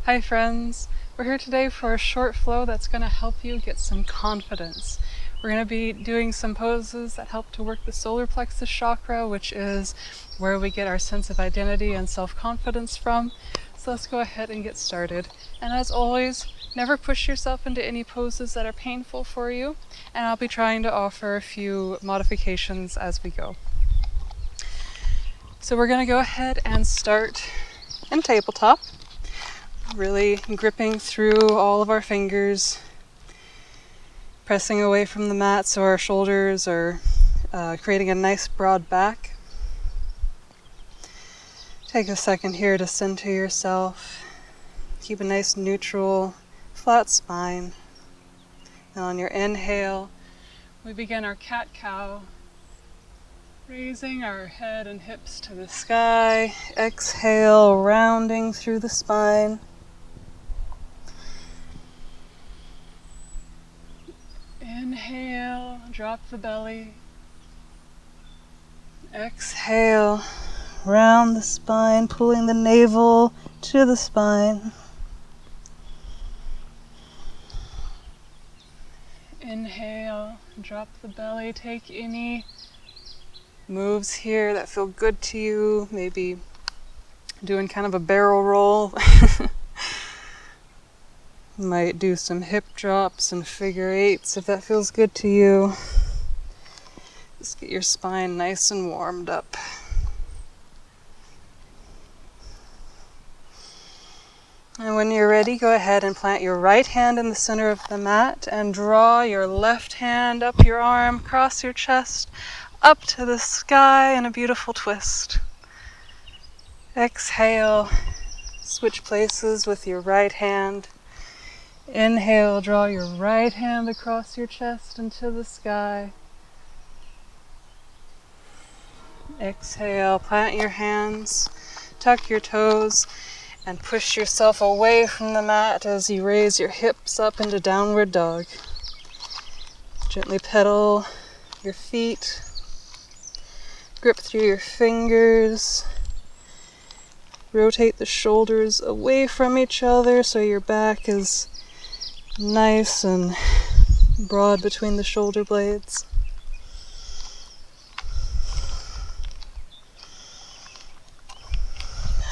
Hi friends, we're here today for a short flow that's going to help you get some confidence. We're going to be doing some poses that help to work the solar plexus chakra, which is where we get our sense of identity and self-confidence from. So let's go ahead and get started. And as always, never push yourself into any poses that are painful for you, and I'll be trying to offer a few modifications as we go. So we're going to go ahead and start in tabletop. Really gripping through all of our fingers, pressing away from the mat so our shoulders are creating a nice broad back. Take a second here to center yourself. Keep a nice neutral, flat spine. And on your inhale, we begin our cat-cow, raising our head and hips to the sky. Exhale, rounding through the spine. Inhale, drop the belly. Exhale, round the spine, pulling the navel to the spine. Inhale, drop the belly. Take any moves here that feel good to you. Maybe doing kind of a barrel roll. Might do some hip drops and figure eights if that feels good to you. Just get your spine nice and warmed up. And when you're ready, go ahead and plant your right hand in the center of the mat and draw your left hand up your arm, cross your chest, up to the sky in a beautiful twist. Exhale, switch places with your right hand. Inhale, draw your right hand across your chest into the sky. Exhale, plant your hands, tuck your toes, and push yourself away from the mat as you raise your hips up into downward dog. Gently pedal your feet, grip through your fingers, rotate the shoulders away from each other so your back is nice and broad between the shoulder blades.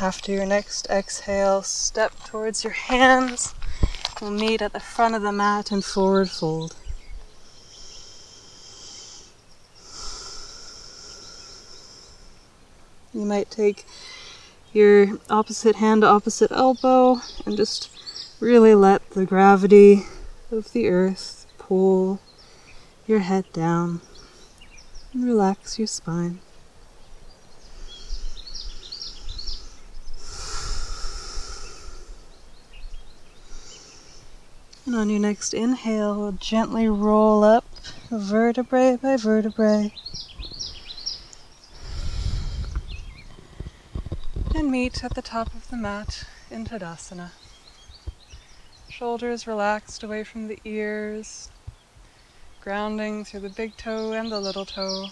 After your next exhale, step towards your hands. We'll meet at the front of the mat and forward fold. You might take your opposite hand to opposite elbow and just really let the gravity of the earth pull your head down and relax your spine. And on your next inhale, gently roll up vertebrae by vertebrae and meet at the top of the mat in Tadasana. Shoulders relaxed away from the ears, grounding through the big toe and the little toe.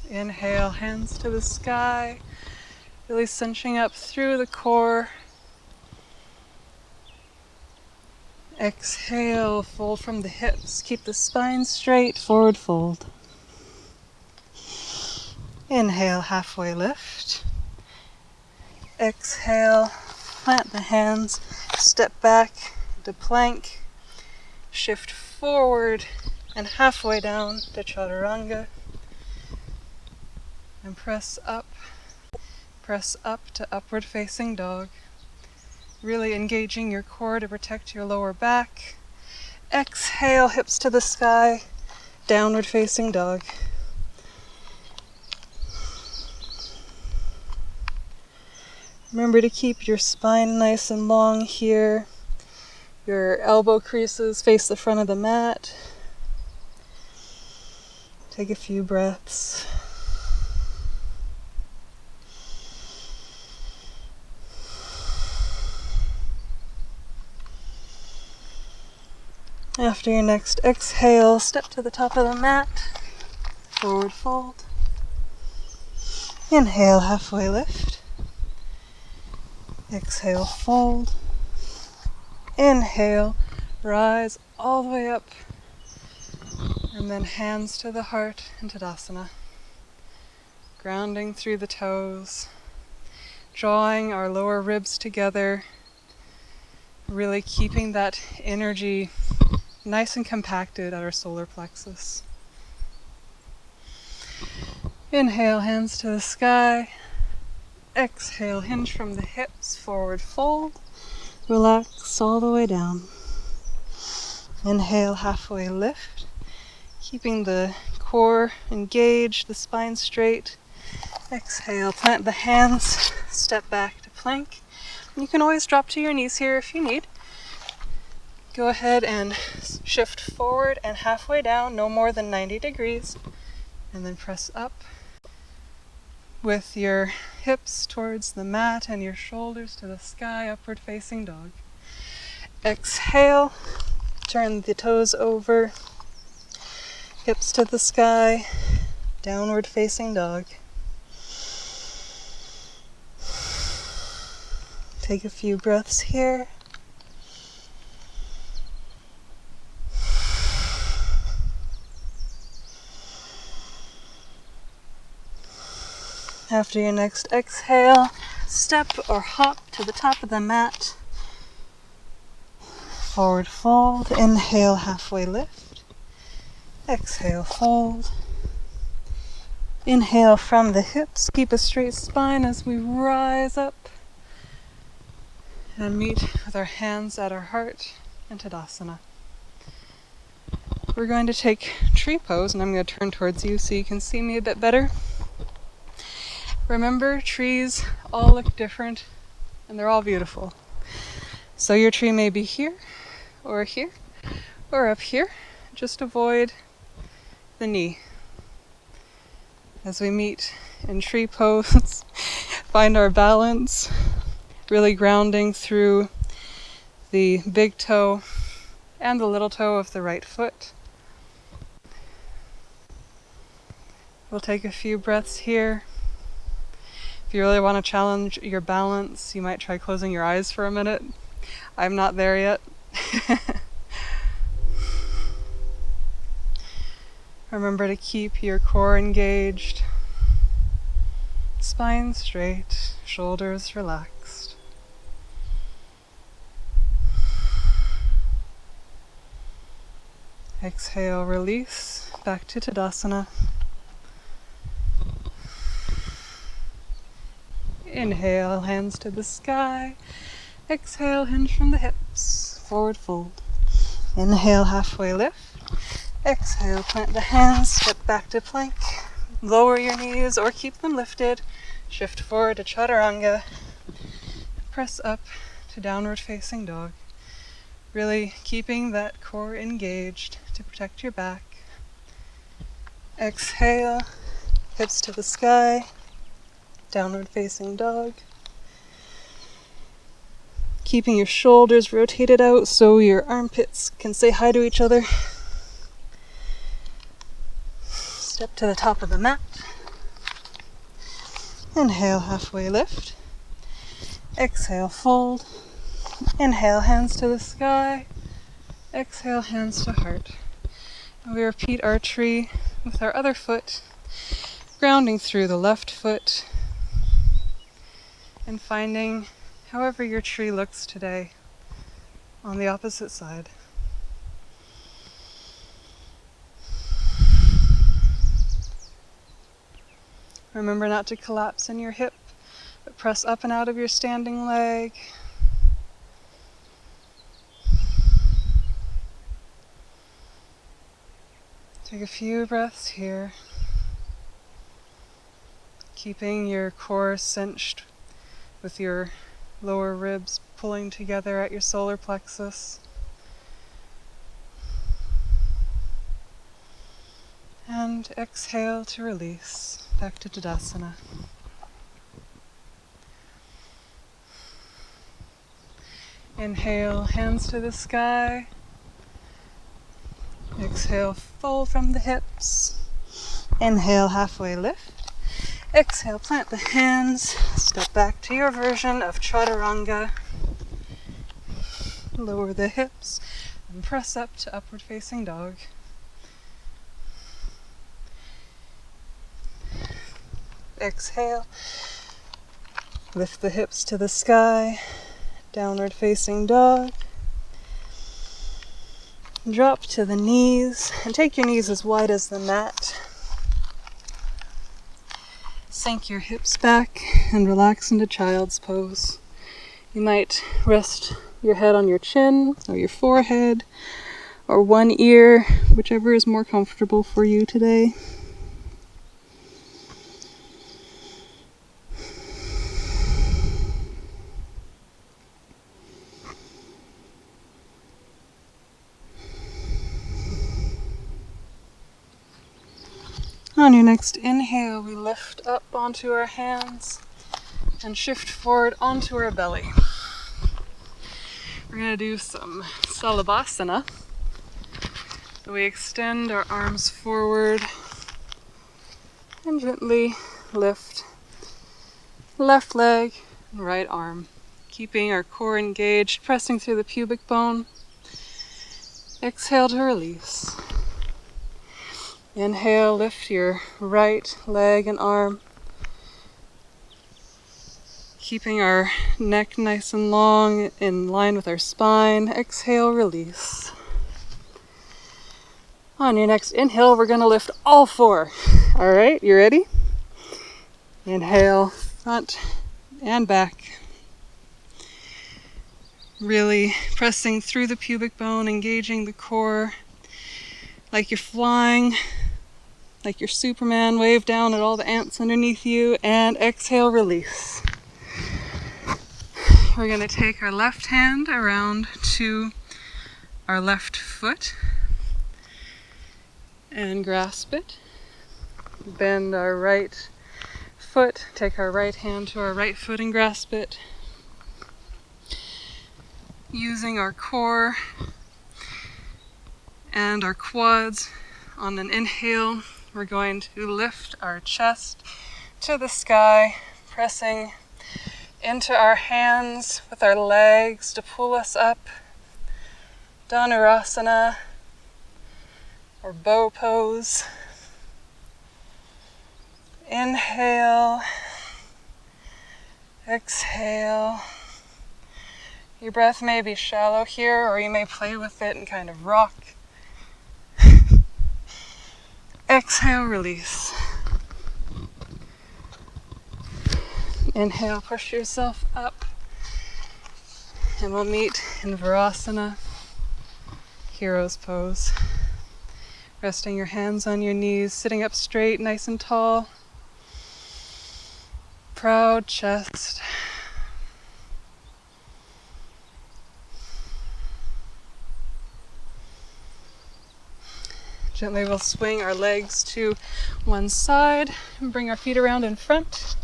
Inhale, hands to the sky, really cinching up through the core. Exhale, fold from the hips. Keep the spine straight, forward fold. Inhale, halfway lift. Exhale, plant the hands, step back to plank, shift forward and halfway down to chaturanga. And press up to upward facing dog. Really engaging your core to protect your lower back. Exhale, hips to the sky, downward facing dog. Remember to keep your spine nice and long here. Your elbow creases face the front of the mat. Take a few breaths. After your next exhale, step to the top of the mat, forward fold. Inhale, halfway lift. Exhale, fold. Inhale, rise all the way up. And then hands to the heart in Tadasana. Grounding through the toes. Drawing our lower ribs together. Really keeping that energy nice and compacted at our solar plexus. Inhale, hands to the sky. Exhale, hinge from the hips, forward fold. Relax all the way down. Inhale, halfway lift. Keeping the core engaged, the spine straight. Exhale, plant the hands, step back to plank. You can always drop to your knees here if you need. Go ahead and shift forward and halfway down, no more than 90 degrees. And then press up with your hips towards the mat and your shoulders to the sky, upward facing dog. Exhale, turn the toes over, hips to the sky, downward facing dog. Take a few breaths here. After your next exhale, step or hop to the top of the mat. Forward fold. Inhale, halfway lift. Exhale, fold. Inhale from the hips. Keep a straight spine as we rise up and meet with our hands at our heart in Tadasana. We're going to take tree pose, and I'm going to turn towards you so you can see me a bit better. Remember, trees all look different and they're all beautiful. So your tree may be here or up here. Just avoid the knee. As we meet in tree pose, find our balance, really grounding through the big toe and the little toe of the right foot. We'll take a few breaths here. If you really want to challenge your balance, you might try closing your eyes for a minute. I'm not there yet. Remember to keep your core engaged, spine straight, shoulders relaxed. Exhale, release, back to Tadasana. Inhale, hands to the sky. Exhale, hinge from the hips, forward fold. Inhale, halfway lift. Exhale, plant the hands, step back to plank. Lower your knees or keep them lifted. Shift forward to chaturanga. Press up to downward facing dog. Really keeping that core engaged to protect your back. Exhale, hips to the sky. Downward facing dog. Keeping your shoulders rotated out so your armpits can say hi to each other. Step to the top of the mat. Inhale, halfway lift. Exhale, fold. Inhale, hands to the sky. Exhale, hands to heart. And we repeat our tree with our other foot, grounding through the left foot and finding however your tree looks today on the opposite side. Remember not to collapse in your hip, but press up and out of your standing leg. Take a few breaths here, keeping your core cinched with your lower ribs pulling together at your solar plexus. And exhale to release, back to Tadasana. Inhale, hands to the sky. Exhale, fold from the hips. Inhale, halfway lift. Exhale, plant the hands, step back to your version of chaturanga. Lower the hips and press up to upward facing dog. Exhale, lift the hips to the sky, downward facing dog. Drop to the knees and take your knees as wide as the mat. Sink your hips back and relax into child's pose. You might rest your head on your chin or your forehead or one ear, whichever is more comfortable for you today. On your next inhale, we lift up onto our hands and shift forward onto our belly. We're going to do some salabhasana. So we extend our arms forward and gently lift left leg and right arm, keeping our core engaged, pressing through the pubic bone. Exhale to release. Inhale, lift your right leg and arm, keeping our neck nice and long in line with our spine. Exhale, release. On your next inhale, we're going to lift all four. All right, you ready? Inhale, front and back. Really pressing through the pubic bone, engaging the core. Like you're flying, like you're Superman, wave down at all the ants underneath you, and exhale, release. We're going to take our left hand around to our left foot and grasp it. Bend our right foot, take our right hand to our right foot and grasp it. Using our core and our quads, on an inhale, we're going to lift our chest to the sky, pressing into our hands with our legs to pull us up. Dhanurasana, or bow pose. Inhale, exhale. Your breath may be shallow here, or you may play with it and kind of rock. Exhale, release. Inhale, push yourself up. And we'll meet in Virasana, hero's pose. Resting your hands on your knees, sitting up straight, nice and tall. Proud chest. Gently we'll swing our legs to one side and bring our feet around in front.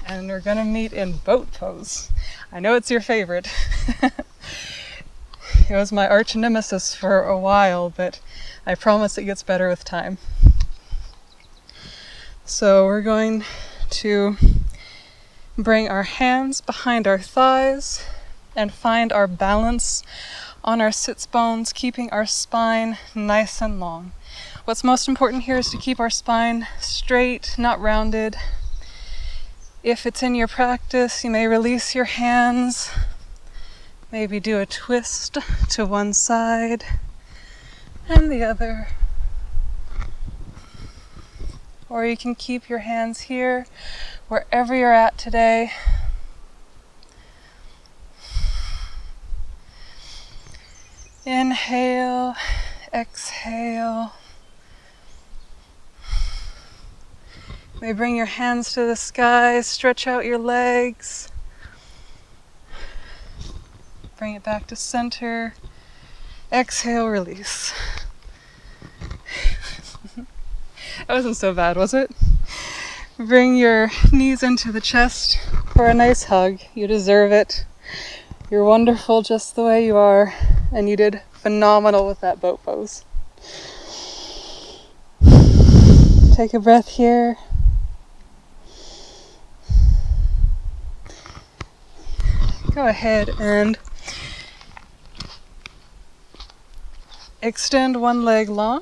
And we're going to meet in boat pose. I know it's your favorite. It was my arch nemesis for a while, but I promise it gets better with time. So we're going to bring our hands behind our thighs and find our balance on our sits bones, keeping our spine nice and long. What's most important here is to keep our spine straight, not rounded. If it's in your practice, you may release your hands, maybe do a twist to one side and the other. Or you can keep your hands here, wherever you're at today. Inhale, exhale. You may bring your hands to the sky, stretch out your legs. Bring it back to center. Exhale, release. That wasn't so bad, was it? Bring your knees into the chest for a nice hug. You deserve it. You're wonderful just the way you are, and you did phenomenal with that boat pose. Take a breath here. Go ahead and extend one leg long.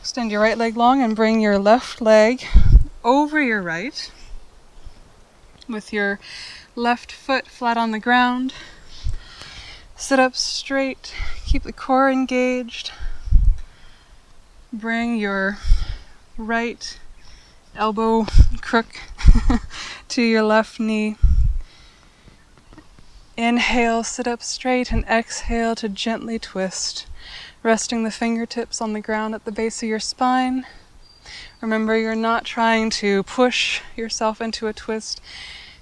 Extend your right leg long and bring your left leg over your right with your left foot flat on the ground. Sit up straight. Keep the core engaged. Bring your right elbow crook to your left knee. Inhale, sit up straight, and exhale to gently twist, resting the fingertips on the ground at the base of your spine. Remember, you're not trying to push yourself into a twist.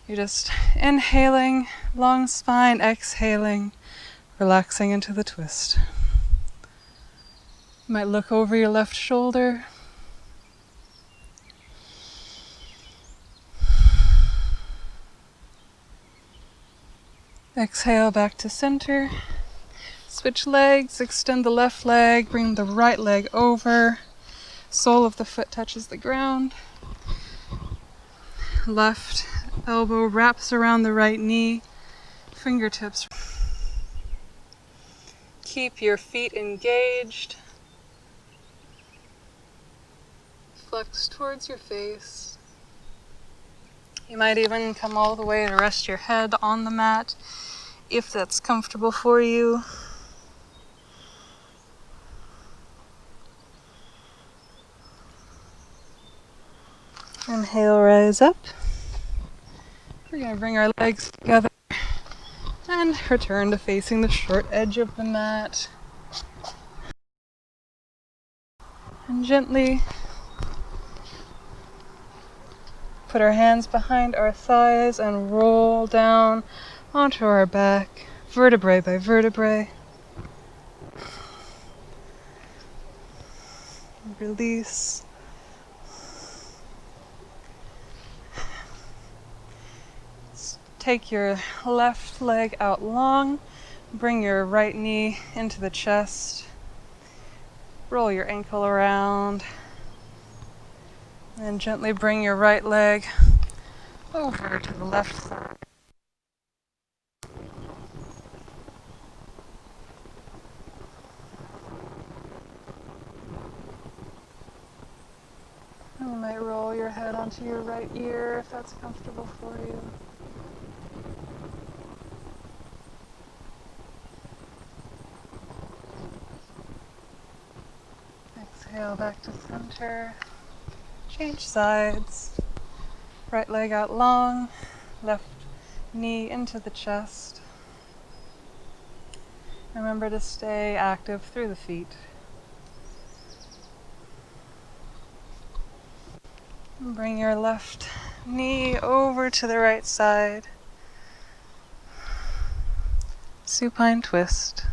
You're just inhaling, long spine, exhaling, relaxing into the twist. You might look over your left shoulder. Exhale back to center. Switch legs, extend the left leg, bring the right leg over. Sole of the foot touches the ground. Left elbow wraps around the right knee. Fingertips. Keep your feet engaged. Flex towards your face. You might even come all the way to rest your head on the mat if that's comfortable for you. Inhale, rise up. We're going to bring our legs together and return to facing the short edge of the mat. And gently put our hands behind our thighs and roll down onto our back, vertebrae by vertebrae. Release. Take your left leg out long. Bring your right knee into the chest. Roll your ankle around. And gently bring your right leg over to the left side. And you might roll your head onto your right ear if that's comfortable for you. Exhale back to center. Change sides. Right leg out long, left knee into the chest. Remember to stay active through the feet. And bring your left knee over to the right side. Supine twist.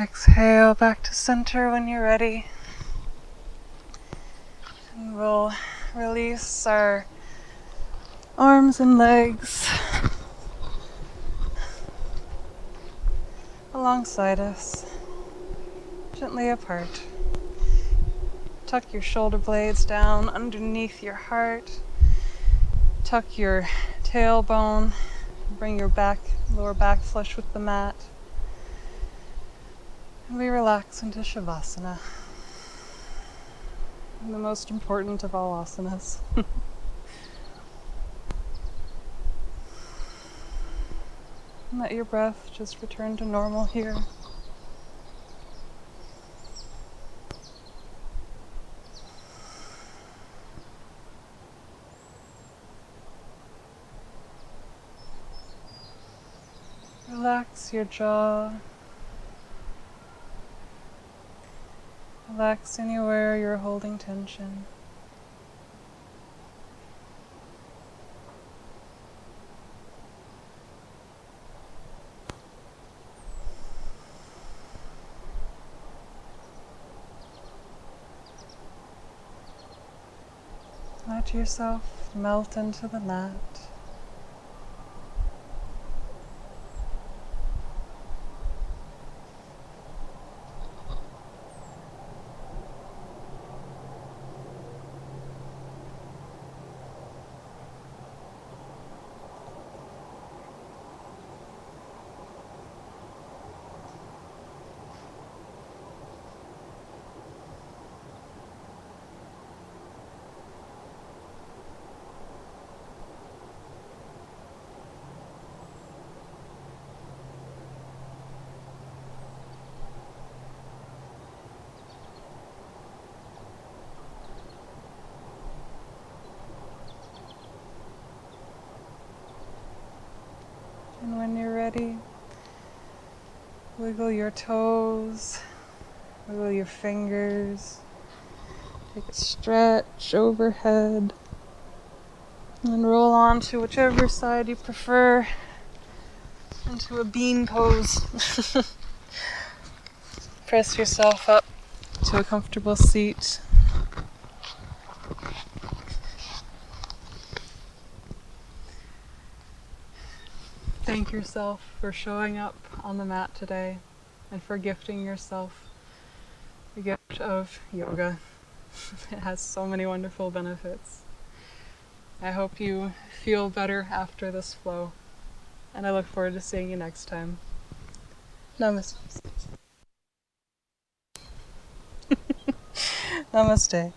Exhale back to center when you're ready. And we'll release our arms and legs alongside us, gently apart. Tuck your shoulder blades down underneath your heart. Tuck your tailbone. Bring your lower back flush with the mat. And we relax into Shavasana, the most important of all asanas. And let your breath just return to normal here. Relax your jaw. Relax anywhere you're holding tension. Let yourself melt into the mat. And when you're ready, wiggle your toes, wiggle your fingers, take a stretch overhead, and roll on to whichever side you prefer, into a bean pose. Press yourself up to a comfortable seat. Thank yourself for showing up on the mat today and for gifting yourself the gift of yoga. It has so many wonderful benefits. I hope you feel better after this flow, and I look forward to seeing you next time. Namaste. Namaste.